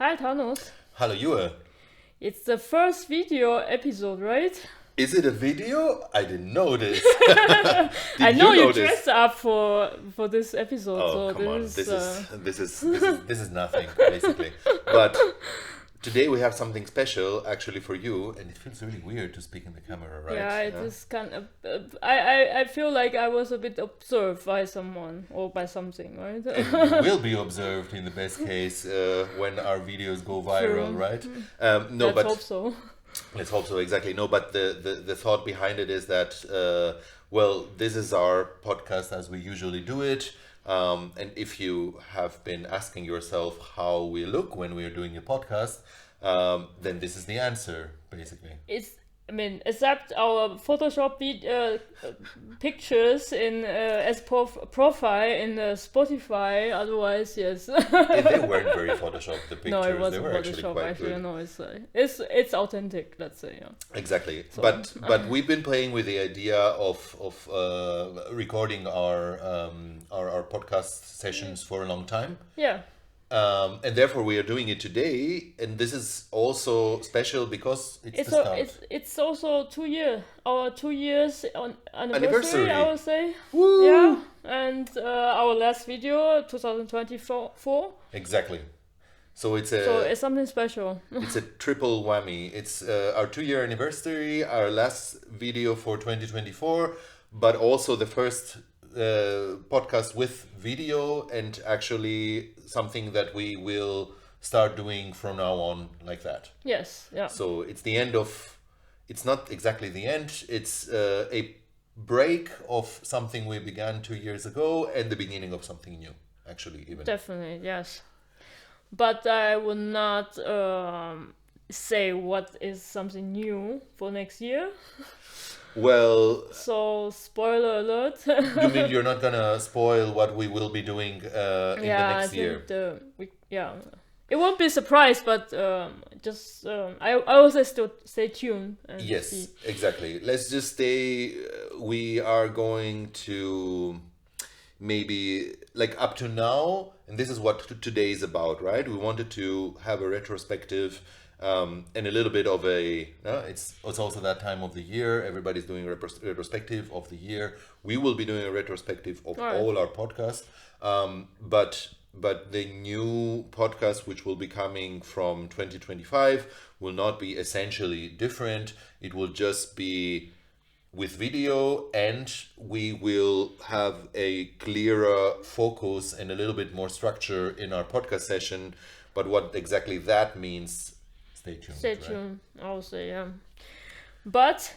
Hi, Thanos. Hello, Yue. It's the first video episode, right? Is it a video? I didn't know this. I Did know you you know this? dressed up for this episode. Oh, so come on. this This is nothing, basically. But today we have something special actually for you, and it feels really weird to speak in the camera, right? Yeah, it is kind of. I feel like I was a bit observed by someone or by something, right? And you will be observed in the best case when our videos go viral, True. right? Let's hope so. Let's hope so, exactly. No, but the thought behind it is that, well, this is our podcast as we usually do it. And if you have been asking yourself how we look when we are doing a podcast, then this is the answer, basically. Except our Photoshop pictures in as profile in Spotify. Otherwise, yes. They weren't very Photoshopped, the pictures. No, it They wasn't were actually Photoshop. quite Actually, good. no, it's authentic. Let's say, yeah. Exactly, So, but we've been playing with the idea of recording our podcast sessions for a long time, Yeah. and therefore we are doing it today. And this is also special because it's the start. It's also our 2 years on Anniversary. I would say. Woo! Yeah, and our last video 2024. Exactly. So it's So it's something special. it's a triple whammy. It's our 2-year anniversary, our last video for 2024, but also the first podcast with video, and actually something that we will start doing from now on like that. Yes. Yeah. So it's the end of, it's not exactly the end, it's a break of something we began 2 years ago and the beginning of something new, actually, even. Definitely, yes. But I will not say what is something new for next year. Well, So, spoiler alert. you mean you're not gonna spoil what we will be doing in the I next year? think it won't be a surprise, but just I will say still stay tuned and Yes, see. exactly. Let's just stay. We are going to maybe, like, up to now, and this is what today is about, right? We wanted to have a retrospective and a little bit of a. It's also that time of the year. Everybody's doing a retrospective of the year. We will be doing a retrospective of Alright. all our podcasts, but the new podcast, which will be coming from 2025, will not be essentially different. It will just be with video, and we will have a clearer focus and a little bit more structure in our podcast session. But what exactly that means, stay tuned. Stay right? tuned, I will say, yeah. But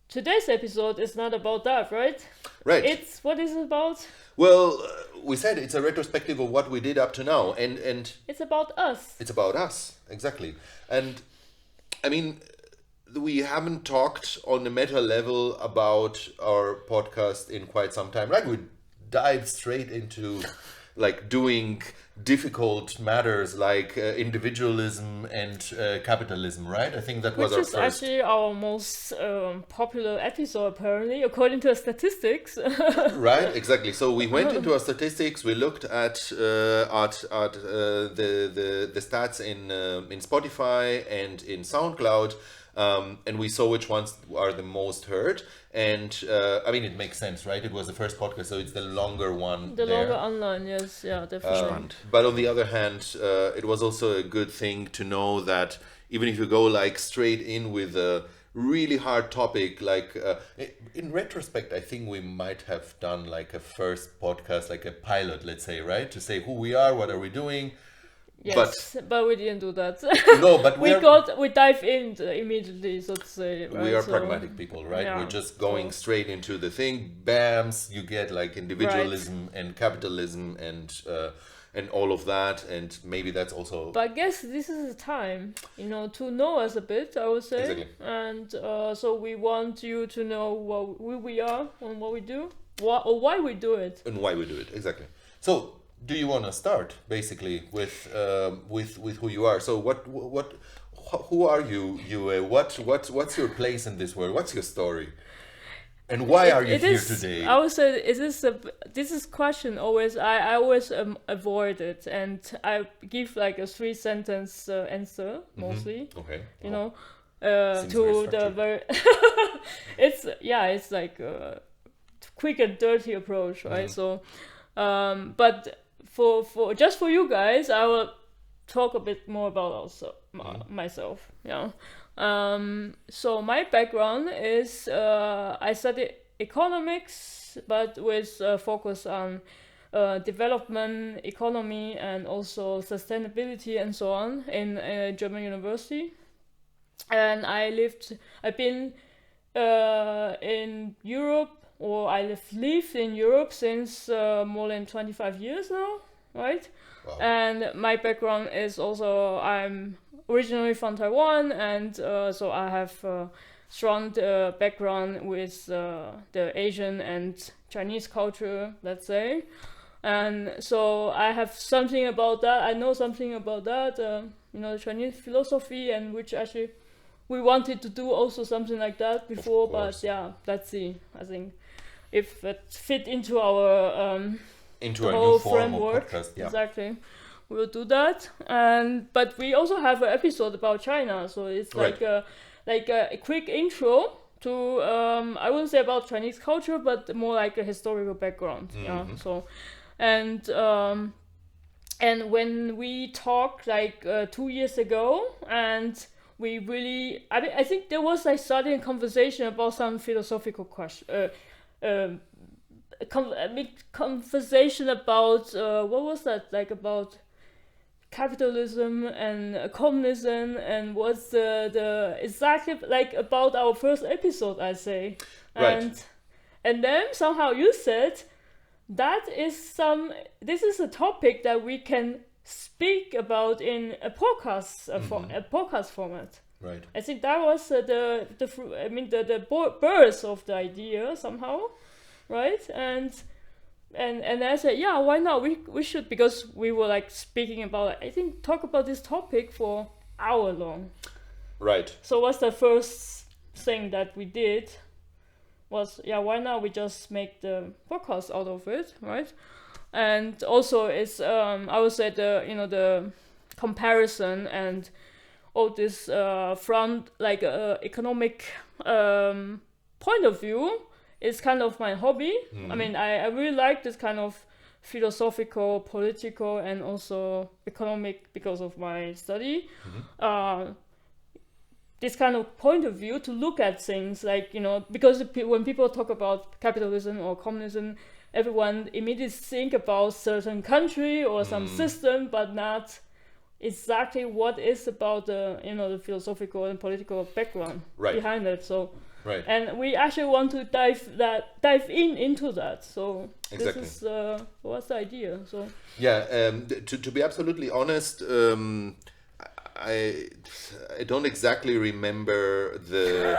today's episode is not about that, right? Right. What is it about? Well, we said it's a retrospective of what we did up to now, and It's about us. it's about us, exactly. And I mean, we haven't talked on the meta level about our podcast in quite some time, right? We dived straight into like doing difficult matters like individualism and capitalism, right? I think that was Which our is first. actually our most popular episode, apparently, according to statistics. Right, exactly. So we went into our statistics. We looked at the stats in Spotify and in SoundCloud, and we saw which ones are the most heard. And I mean, it makes sense, right? It was the first podcast, so it's the longer one. The there. longer online, yes, yeah, definitely. But on the other hand, it was also a good thing to know that even if you go like straight in with a really hard topic, like in retrospect, I think we might have done like a first podcast, like a pilot, let's say, right? To say who we are, what are we doing. Yes, but we didn't do that. No, but we dive in immediately, so to say. Right? we are So, pragmatic people, right? yeah, We're just going straight into the thing. Bams, you get like individualism and capitalism and all of that, and maybe that's also. But I guess this is the time, to know us a bit, I would say. Exactly. And so we want you to know who we are and what we do, or why we do it. And why we do it, exactly. So, do you want to start basically with who you are? So, who are you? What's your place in this world? What's your story? And why are you it here is. today? I would say this is question always. I always avoid it, and I give like a 3 sentence answer mostly. Okay. You Wow. know, Seems very to the structured. very. It's like a quick and dirty approach, right? So, but for just for you guys, I will talk a bit more about also myself. Yeah. So my background is I studied economics, but with focus on development, economy, and also sustainability and so on in a German university. And I've been in Europe, or I've lived in Europe since more than 25 years now, right? Wow. And my background is also, I'm originally from Taiwan, and so I have strong background with the Asian and Chinese culture, let's say. And so I have something about that. I know something about that, the Chinese philosophy, and which actually we wanted to do also something like that before, but yeah, let's see. I think if it fit into our Into the a whole new form framework, of podcast. Yeah. exactly, we will do that. And but we also have an episode about China, so it's Right. like a quick intro to I wouldn't say about Chinese culture, but more like a historical background. Yeah. So and when we talked like 2 years ago, and we really, I think there was like starting a conversation about some philosophical question, conversation about what was that, like about capitalism and communism, and what's the exactly like about our first episode, I say. Right. And then somehow you said this is a topic that we can speak about in a podcast a podcast format. Right. I think that was the birth of the idea somehow, right? And I said, yeah, why not? We should, because we were like speaking about, I think, talk about this topic for hour long. Right. So what's the first thing that we did was, yeah, why not we just make the podcast out of it, right? And also it's I would say the comparison and all this from like economic point of view is kind of my hobby. I mean, I really like this kind of philosophical, political, and also economic because of my study. This kind of point of view to look at things, like, because when people talk about capitalism or communism, everyone immediately think about certain country or some system, but not exactly what is about the philosophical and political background behind it. So Right. and we actually want to dive into that. So Exactly. this is what's the idea. So Yeah. To be absolutely honest, I don't exactly remember the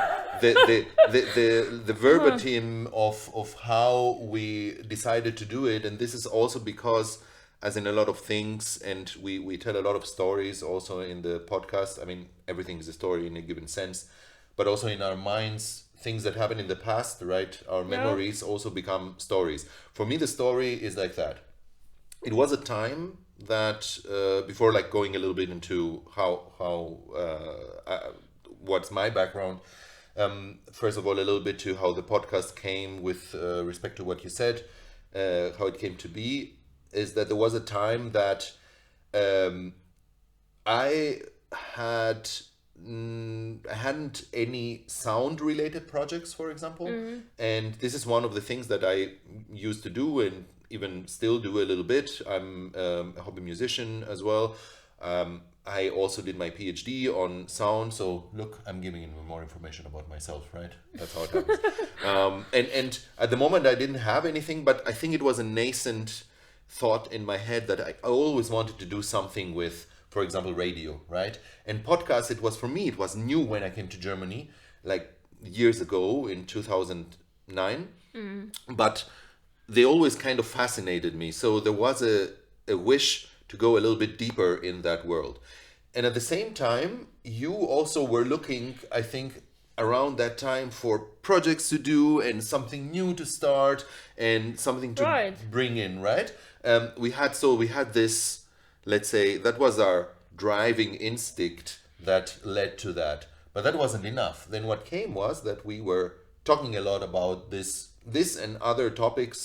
verbatim of how we decided to do it, and this is also because, as in a lot of things, and we tell a lot of stories also in the podcast. I mean, everything is a story in a given sense, but also in our minds, things that happened in the past, right? Our memories also become stories. For me, the story is like that. It was a time that before, like, going a little bit into how what's my background. First of all, a little bit to how the podcast came with respect to what you said, how it came to be, is that there was a time that I hadn't any sound related projects, for example. And this is one of the things that I used to do and even still do a little bit. I'm a hobby musician as well. I also did my PhD on sound. So look, I'm giving you more information about myself, right? That's how it happens. And at the moment I didn't have anything, but I think it was a nascent thought in my head that I always wanted to do something with, for example, radio, right? And podcast, it was, for me, it was new when I came to Germany, like years ago in 2009. But they always kind of fascinated me. So there was a wish to go a little bit deeper in that world. And at the same time, you also were looking, I think, around that time for projects to do and something new to start and something to Right. bring in, right? We had this, let's say, that was our driving instinct that led to that. But that wasn't enough. Then what came was that we were talking a lot about this and other topics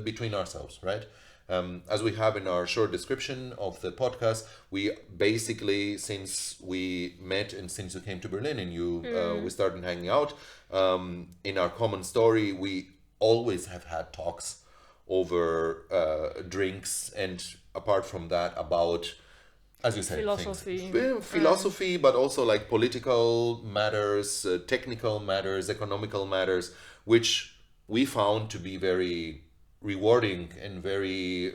between ourselves, right? As we have in our short description of the podcast, we basically, since we met and since you came to Berlin and we started hanging out, in our common story, we always have had talks over drinks, and apart from that, about, as you said, Philosophy. philosophy, but also like political matters, technical matters, economical matters, which we found to be very rewarding and very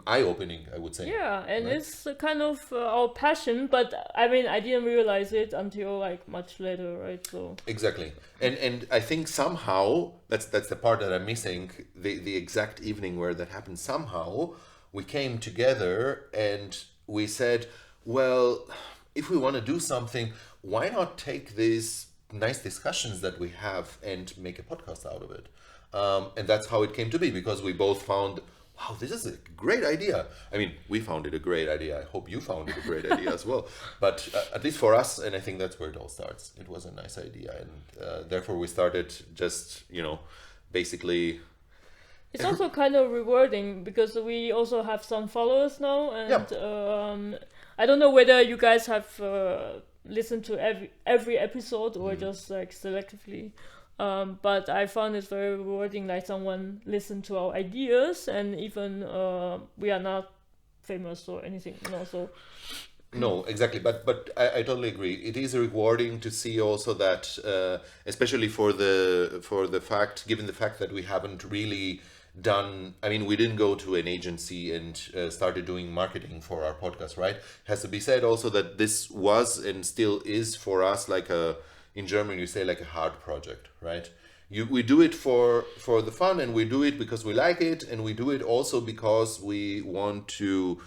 eye-opening, I would say. Yeah, and Right? it's kind of our passion, but I mean, I didn't realize it until like much later, right? So Exactly, and I think somehow that's the part that I'm missing. The exact evening where that happened. Somehow we came together and we said, well, if we want to do something, why not take these nice discussions that we have and make a podcast out of it? And that's how it came to be, because we both found, wow, this is a great idea. I mean, we found it a great idea. I hope you found it a great idea as well. But at least for us, and I think that's where it all starts. It was a nice idea, and therefore we started just, basically. it's also kind of rewarding because we also have some followers now, and I don't know whether you guys have listened to every episode or just like selectively. But I found it very rewarding, like someone listened to our ideas, and even we are not famous or anything, so No, exactly. But I totally agree. It is rewarding to see also that, especially for the fact, given the fact that we haven't really done. I mean, we didn't go to an agency and started doing marketing for our podcast, right? Has to be said also that this was and still is for us like in German you say like a hard project, right? We do it for the fun, and we do it because we like it, and we do it also because we want to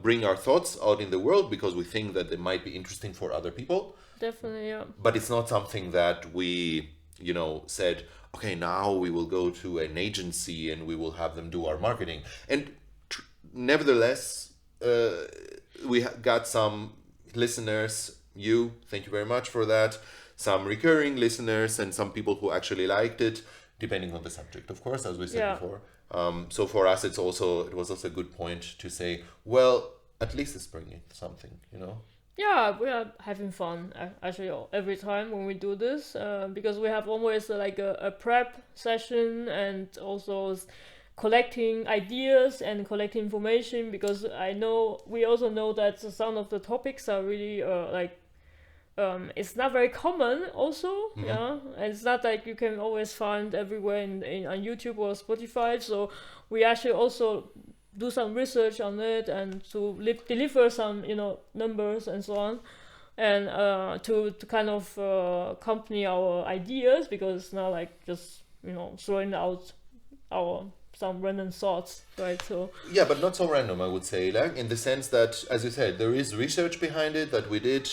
bring our thoughts out in the world, because we think that they might be interesting for other people. definitely, yeah. But it's not something that we, said, okay, now we will go to an agency and we will have them do our marketing. And nevertheless, we got some listeners. Thank you very much for that. Some recurring listeners and some people who actually liked it, depending on the subject, of course, as we said Yeah. before. So for us, it was also a good point to say, well, at least it's bringing something, Yeah, we are having fun actually every time when we do this, because we have always like a prep session, and also collecting ideas and collecting information, because we also know that some of the topics are really it's not very common also. Yeah, and it's not like you can always find everywhere on YouTube or Spotify, so we actually also do some research on it, and to deliver some numbers and so on, and to kind of accompany our ideas, because it's not like just throwing out our some random thoughts, right? So yeah, but not so random, I would say, like in the sense that, as you said, there is research behind it that we did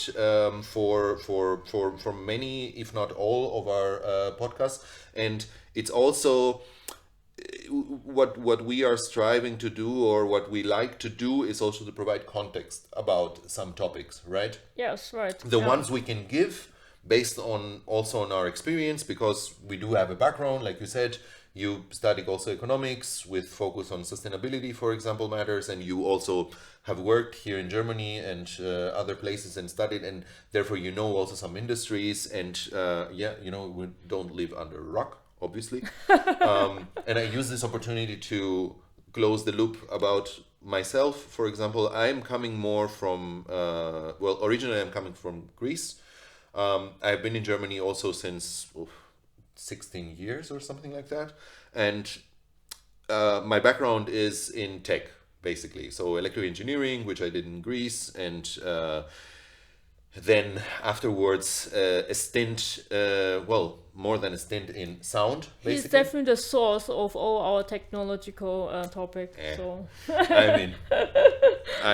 for many, if not all, of our podcasts, and it's also what we are striving to do, or what we like to do, is also to provide context about some topics, right? yes, right. The Yeah. ones we can give based on our experience, because we do have a background, like you said. You studied also economics with focus on sustainability, for example, matters, and you also have worked here in Germany and other places and studied, and therefore also some industries, and we don't live under a rock, obviously. And I use this opportunity to close the loop about myself. For example, I'm coming more from, originally I'm coming from Greece. I've been in Germany also since 16 years or something like that. And my background is in tech, basically. So electrical engineering, which I did in Greece. And then afterwards a stint, well, more than a stint in sound, He's basically. definitely the source of all our technological topic. So I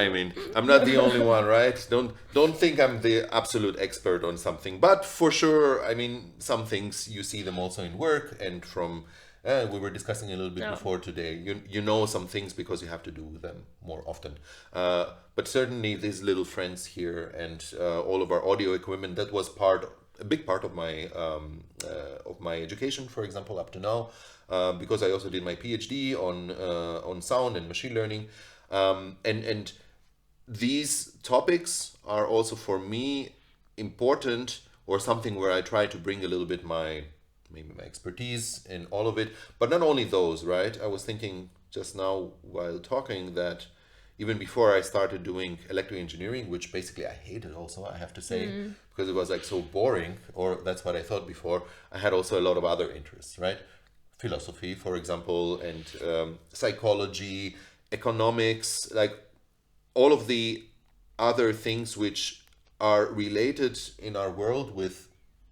mean, I'm not the only one, right? Don't think I'm the absolute expert on something, but for sure, I mean, some things you see them also in work, and from we were discussing a little bit before today. You know some things because you have to do them more often. But certainly these little friends here and all of our audio equipment, that was a big part of my education, for example, up to now, because I also did my PhD on sound and machine learning. And these topics are also for me important, or something where I try to bring a little bit maybe my expertise in all of it. But not only those, right? I was thinking just now while talking that even before I started doing electrical engineering, which basically I hated also, I have to say, because it was like so boring, or that's what I thought before, I had also a lot of other interests, right? Philosophy, for example, and psychology, economics, like all of the other things which are related in our world with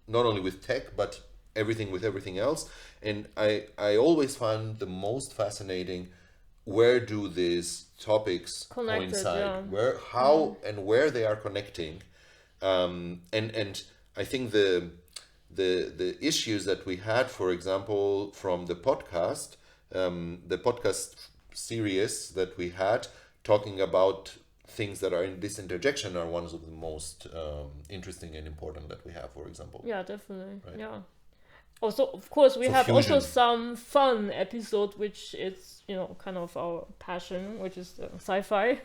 not only with tech but everything with everything else. And I always find the most fascinating, where do these topics coincide, where, how, and where they are connecting, and I think the issues that we had, for example, from the podcast series that we had, talking about things that are in this interjection, are one of the most interesting and important that we have, for example. Yeah, definitely. Right? Yeah. Also, of course, we have fusion. also some fun episode, which is, kind of our passion, which is sci-fi.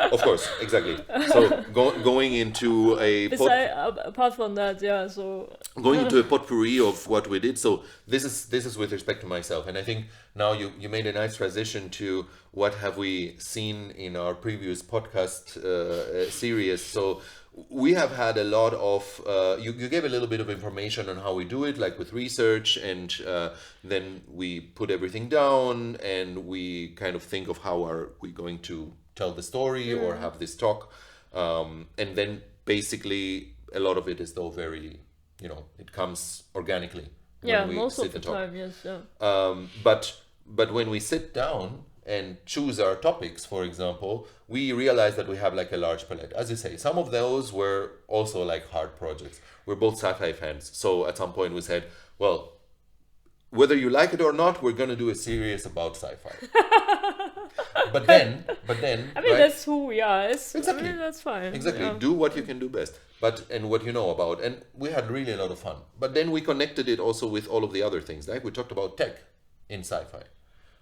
Of course, exactly. So going into apart from that, yeah. So going into a potpourri of what we did. So this is with respect to myself, and I think now you made a nice transition to what have we seen in our previous podcast series. So we have had a lot of you gave a little bit of information on how we do it, like with research, and then we put everything down and we kind of think of how are we going to tell the story or have this talk, and then basically a lot of it is though very, it comes organically. Yeah, most of the time, yes. Yeah. But when we sit down and choose our topics, for example, we realize that we have like a large palette. As you say, some of those were also like hard projects. We're both sci-fi fans. So at some point we said, well, whether you like it or not, we're going to do a series about sci-fi. But then, I mean, right? That's who we are. Exactly. I mean, that's fine. Exactly. Yeah. Do what you can do best, and what you know about. And we had really a lot of fun. But then we connected it also with all of the other things. Like we talked about tech in sci-fi.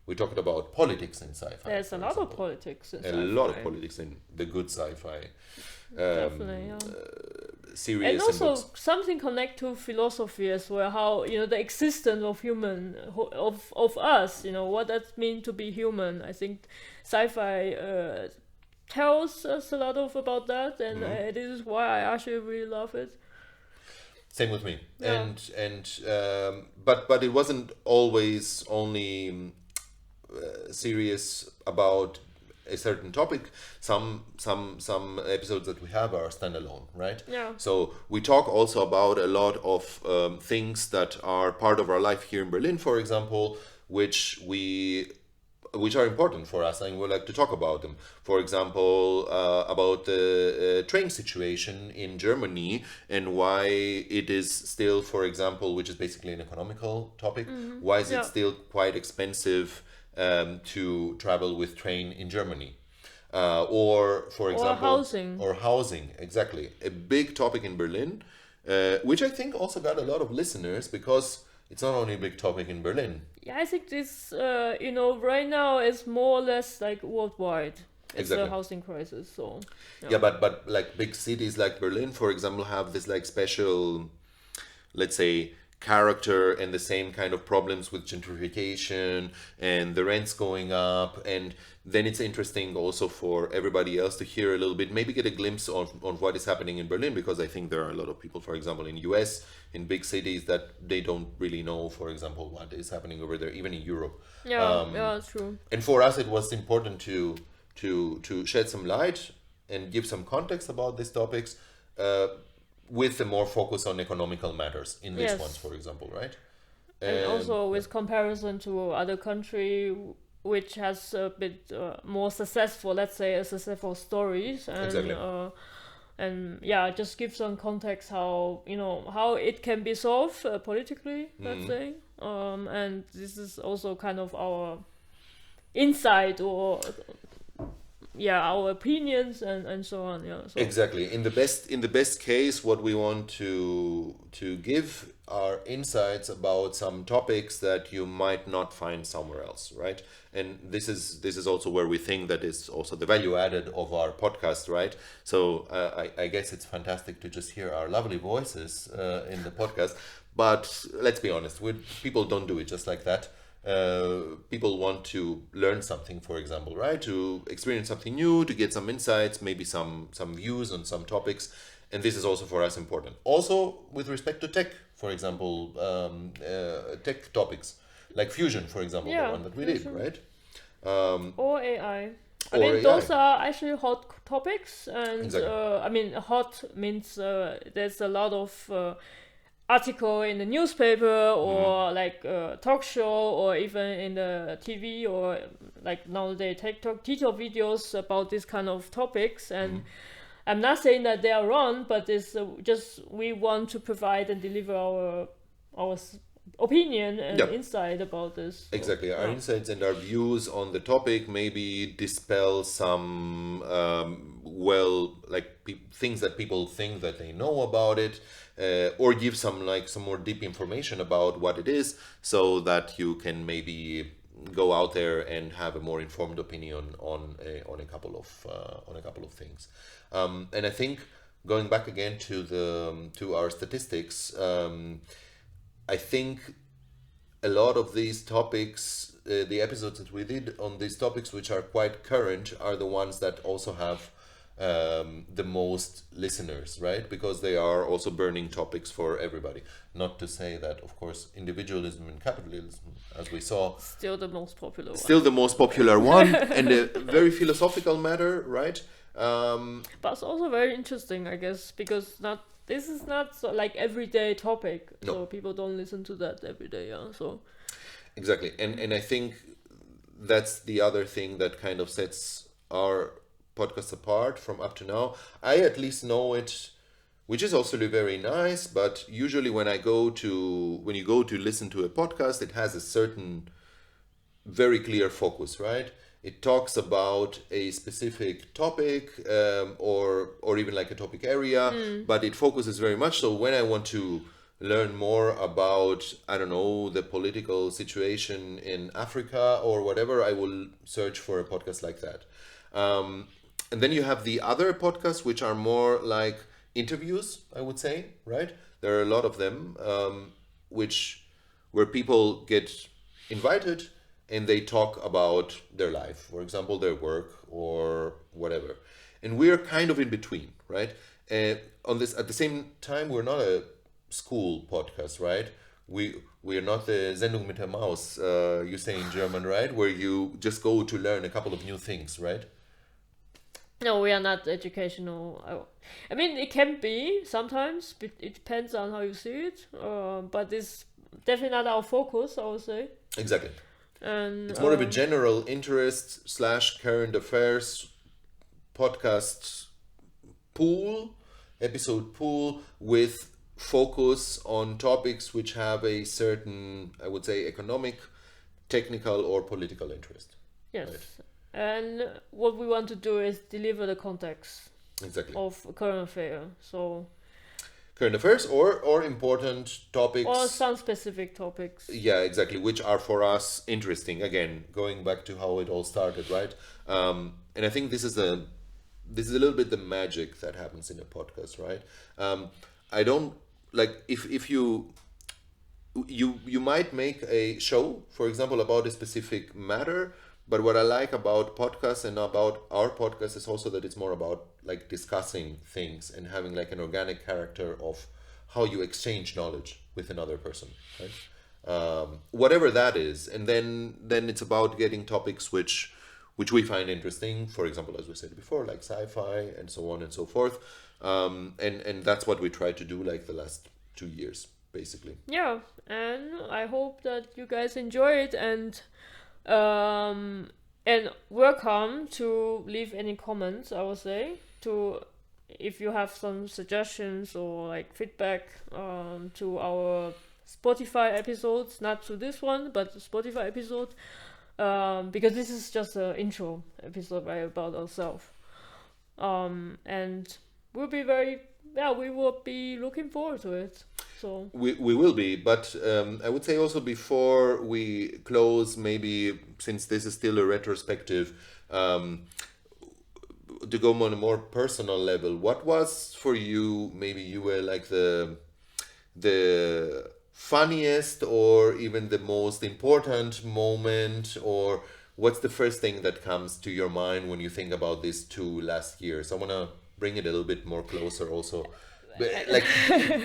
We talked about politics in sci-fi. There's a lot of politics in sci-fi. A lot of politics in the good sci-fi. Definitely, yeah. Series and also books. Something connect to philosophy as well. How the existence of human, of us. What that means to be human. I think sci-fi tells us a lot about that, and this is why I actually really love it. Same with me. Yeah. But it wasn't always only serious about a certain topic. Some episodes that we have are standalone, right? Yeah. So we talk also about a lot of things that are part of our life here in Berlin, for example, which are important for us, and we'd like to talk about them. For example, about the train situation in Germany and why it is still, for example, which is basically an economical topic, why is it still quite expensive to travel with train in Germany? Or, for example, housing, exactly. A big topic in Berlin, which I think also got a lot of listeners because it's not only a big topic in Berlin. Yeah, I think this, right now is more or less like worldwide. It's a housing crisis, so. Yeah, but like big cities like Berlin, for example, have this like special, let's say, character and the same kind of problems with gentrification and the rents going up. And then it's interesting also for everybody else to hear a little bit, maybe get a glimpse on what is happening in Berlin, because I think there are a lot of people, for example, in US, in big cities, that they don't really know, for example, what is happening over there, even in Europe. Yeah, that's true. And for us, it was important to shed some light and give some context about these topics. with a more focus on economical matters in this Yes. ones, for example, right? And also with comparison to other country which has a bit more successful, let's say, successful stories, Exactly. And yeah, just give some context how how it can be solved politically, let's say, and this is also kind of our insight or our opinions and so on. So Exactly. In the best case, what we want to give are insights about some topics that you might not find somewhere else, right? And this is also where we think that is also the value added of our podcast, right? So I guess it's fantastic to just hear our lovely voices in the podcast. But let's be honest, people don't do it just like that. People want to learn something, for example, right? To experience something new, to get some insights, maybe some views on some topics, and this is also for us important. Also, with respect to tech, for example, tech topics like fusion, for example, the one that we did, right? Or AI. I Or mean, AI. those are actually hot topics, and Exactly. I mean, hot means there's a lot of article in the newspaper or like a talk show or even in the TV or like nowadays TikTok videos about this kind of topics. And I'm not saying that they are wrong, but it's just we want to provide and deliver our opinion and Yep. insight about this. So, Exactly. Our insights and our views on the topic maybe dispel some, things that people think that they know about it, or give some more deep information about what it is, so that you can maybe go out there and have a more informed opinion on a couple of things. And I think going back again to our statistics, I think a lot of these topics, the episodes that we did on these topics, which are quite current, are the ones that also have the most listeners, right? Because they are also burning topics for everybody. Not to say that, of course, individualism and capitalism, as we saw, still the most popular one. still the most popular one, and a very philosophical matter, right? But it's also very interesting, I guess, because this is not so, like everyday topic, No. so people don't listen to that every day. Yeah, so Exactly. And I think that's the other thing that kind of sets our podcast apart from up to now. I at least know it, which is also very nice, but usually when you go to listen to a podcast, it has a certain very clear focus, right? It talks about a specific topic, or even like a topic area, but it focuses very much. So when I want to learn more about, I don't know, the political situation in Africa or whatever, I will search for a podcast like that. And then you have the other podcasts, which are more like interviews, I would say, right? There are a lot of them, where people get invited and they talk about their life, for example, their work or whatever. And we're kind of in between, right? On this, at the same time, we're not a school podcast, right? We are not the Sendung mit der Maus, you say in German, right? Where you just go to learn a couple of new things, right? no, we are not educational. I mean, it can be sometimes, but it depends on how you see it. But it's definitely not our focus, I would say. Exactly. And It's more of a general interest / current affairs podcast episode pool with focus on topics which have a certain, I would say, economic, technical, or political interest. yes. Right. And what we want to do is deliver the context Exactly. of current affair. So Current affairs or important topics. or some specific topics. Yeah, exactly, which are for us interesting. Again, going back to how it all started, right? And I think this is a little bit the magic that happens in a podcast, right? I don't like if you might make a show, for example, about a specific matter. But what I like about podcasts and about our podcast is also that it's more about like discussing things and having like an organic character of how you exchange knowledge with another person, right? Whatever that is, and then it's about getting topics which which we find interesting. For example, as we said before, like sci-fi and so on and so forth. And that's what we try to do like the last 2 years, basically. Yeah, and I hope that you guys enjoy it, and welcome to leave any comments, I would say, to if you have some suggestions or like feedback to our Spotify episodes, not to this one, but the Spotify episode, because this is just an intro episode, right, about ourselves. And we'll be we will be looking forward to it. So we will be, but I would say also before we close, maybe since this is still a retrospective, to go on a more personal level, what was for you, maybe you were like the funniest or even the most important moment, or what's the first thing that comes to your mind when you think about these 2 last years? I want to bring it a little bit more closer also. Like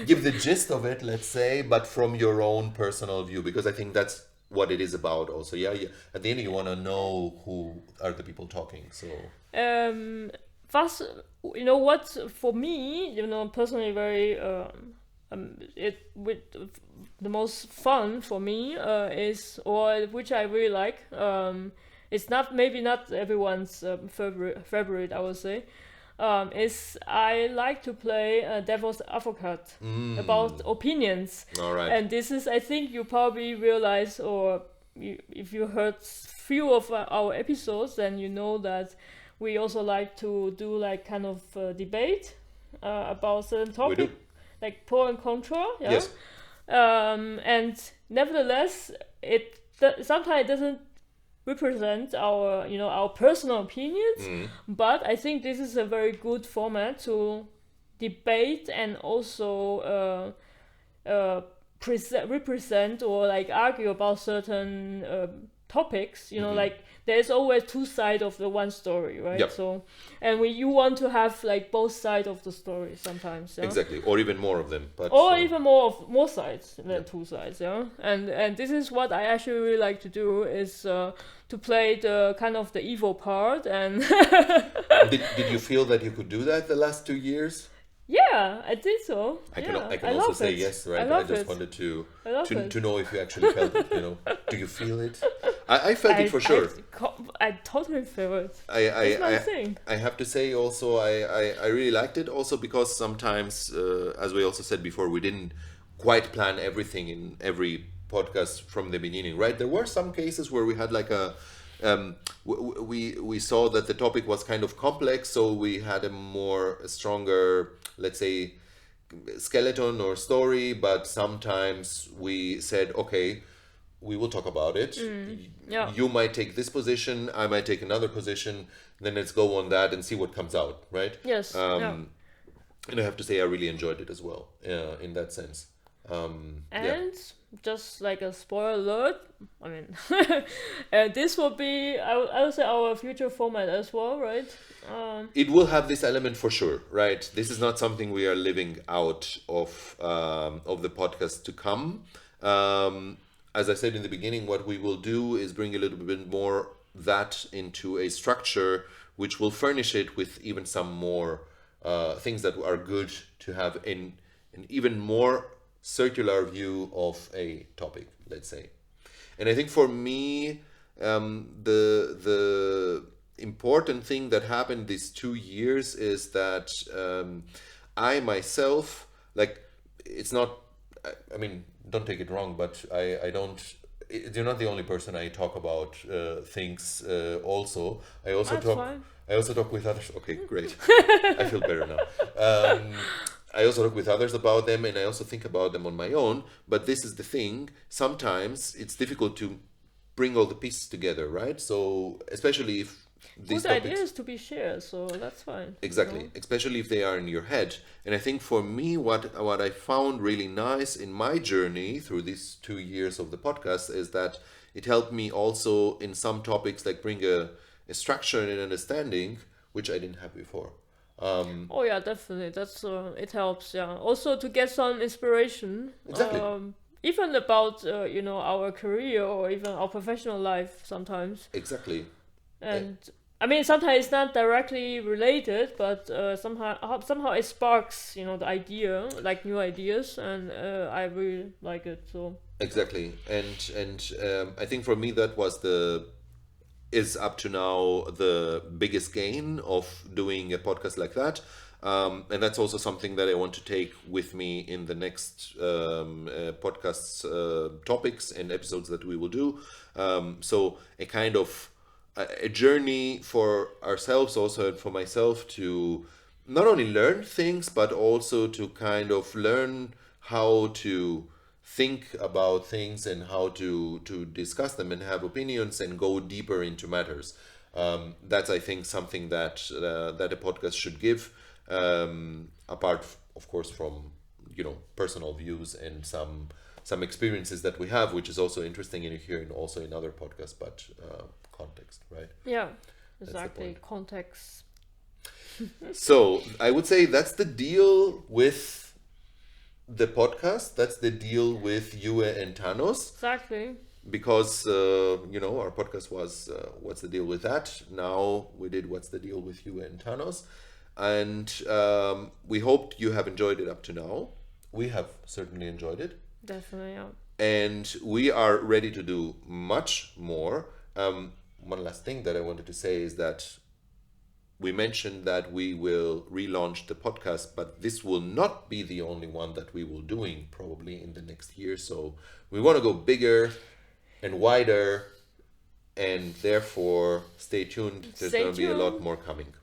give the gist of it, let's say, but from your own personal view, because I think that's what it is about also. Yeah, at the end you want to know who are the people talking. So first, what for me, personally very the most fun for me is, or which I really like, it's maybe not everyone's favorite, I would say, is I like to play devil's advocate about opinions. All right. And this is, I think you probably realize, or if you heard few of our episodes, then you know that we also like to do like kind of debate about certain topic, like pro and contra. Yeah? Yes. And nevertheless, sometimes it doesn't represent our personal opinions, but I think this is a very good format to debate and also represent or like argue about certain topics. Like there's always 2 sides of the one story, right? Yep. So, and you want to have like both sides of the story sometimes. Yeah? Exactly, or even more of them, but even more sides than 2 sides. Yeah, and this is what I actually really like to do, is to play the kind of the evil part. And did you feel that you could do that the last 2 years? Yeah, I think so. I can also say yes, right? I just wanted to know if you actually felt it. Do you feel it? I felt it for sure. I totally feel it. I have to say also, I really liked it also because sometimes, as we also said before, we didn't quite plan everything in every podcast from the beginning, right? There were some cases where we had like we saw that the topic was kind of complex, so we had a stronger, let's say, skeleton or story, but sometimes we said, okay, we will talk about it. Yeah. You might take this position, I might take another position, then let's go on that and see what comes out, right? Yes. And I have to say I really enjoyed it as well, in that sense. Just like a spoiler alert, I mean, this will be, I would say, our future format as well, right? It will have this element for sure, right? This is not something we are living out of the podcast to come. As I said in the beginning, what we will do is bring a little bit more that into a structure, which will furnish it with even some more things that are good to have in an even more circular view of a topic, let's say. And I think for me, the important thing that happened these 2 years is that I myself, like, it's not, I mean, don't take it wrong, but I don't, you're not the only person I talk about things also. I also talk with others. Okay, great. I feel better now. I also talk with others about them, and I also think about them on my own. But this is the thing. Sometimes it's difficult to bring all the pieces together, right? So especially if these good ideas to be shared, so that's fine. Exactly, especially if they are in your head. And I think for me, what I found really nice in my journey through these 2 years of the podcast is that it helped me also in some topics, like bring a structure and an understanding, which I didn't have before. Oh yeah, definitely. That's it helps. Yeah, also to get some inspiration. Exactly. Even about our career or even our professional life sometimes. Exactly. And I mean, sometimes it's not directly related, but somehow it sparks, the idea, like new ideas, and I really like it. So Exactly, and I think for me that was the is up to now the biggest gain of doing a podcast like that. And that's also something that I want to take with me in the next podcasts, topics and episodes that we will do. So a kind of a journey for ourselves, also, and for myself, to not only learn things but also to kind of learn how to think about things and how to discuss them and have opinions and go deeper into matters. That's, I think, something that a podcast should give, apart, of course, from personal views and some experiences that we have, which is also interesting in here and also in other podcasts, but context, right? yeah, the exactly. point. Context. So I would say that's the deal with the podcast. That's the deal with Yue and Thanos, Exactly. because our podcast was what's the deal with that. Now we did what's the deal with Yue and Thanos, and we hope you have enjoyed it up to now. We have certainly enjoyed it, Definitely, yeah. and we are ready to do much more. One last thing that I wanted to say is that we mentioned that we will relaunch the podcast, but this will not be the only one that we will doing probably in the next year. So we want to go bigger and wider, and therefore stay tuned. There's Stay going to be a lot tuned. more coming.